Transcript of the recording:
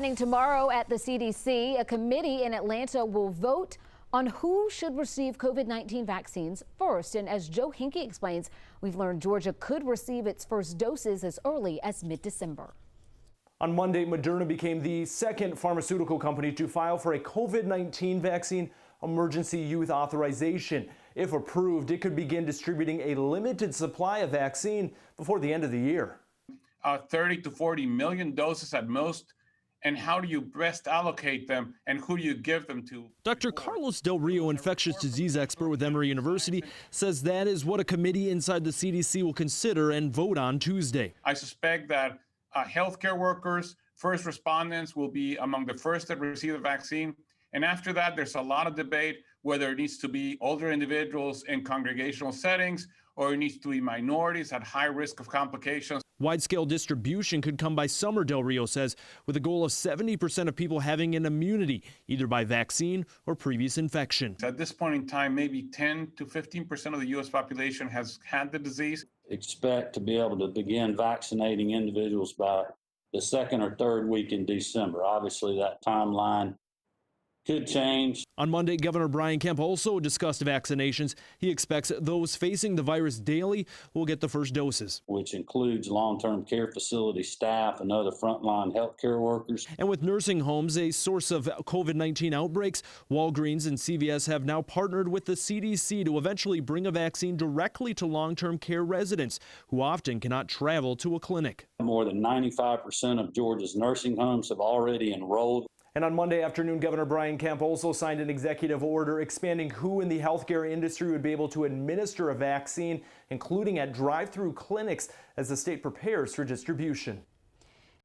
Tomorrow at the CDC, a committee in Atlanta will vote on who should receive COVID-19 vaccines first. And as Joe Hinkie explains, we've learned Georgia could receive its first doses as early as mid-December. On Monday, Moderna became the second pharmaceutical company to file for a COVID-19 vaccine emergency use authorization. If approved, it could begin distributing a limited supply of vaccine before the end of the year. 30 to 40 million doses at most. And how do you best allocate them, and who do you give them to? Dr. Carlos Del Rio, infectious disease expert with Emory University, says that is what a committee inside the CDC will consider and vote on Tuesday. I suspect that healthcare workers, first responders will be among the first to receive the vaccine. And after that, there's a lot of debate whether it needs to be older individuals in congregational settings or it needs to be minorities at high risk of complications. Wide-scale distribution could come by summer, Del Rio says, with a goal of 70% of people having an immunity, either by vaccine or previous infection. At this point in time, maybe 10 to 15% of the U.S. population has had the disease. Expect to be able to begin vaccinating individuals by the second or third week in December. Obviously, that timeline could change. On Monday, Governor Brian Kemp also discussed vaccinations. He expects those facing the virus daily will get the first doses, which includes long-term care facility staff and other frontline healthcare workers. And with nursing homes a source of COVID-19 outbreaks, Walgreens and CVS have now partnered with the CDC to eventually bring a vaccine directly to long-term care residents who often cannot travel to a clinic. More than 95% of Georgia's nursing homes have already enrolled. And on Monday afternoon, Governor Brian Kemp also signed an executive order expanding who in the healthcare industry would be able to administer a vaccine, including at drive-through clinics as the state prepares for distribution.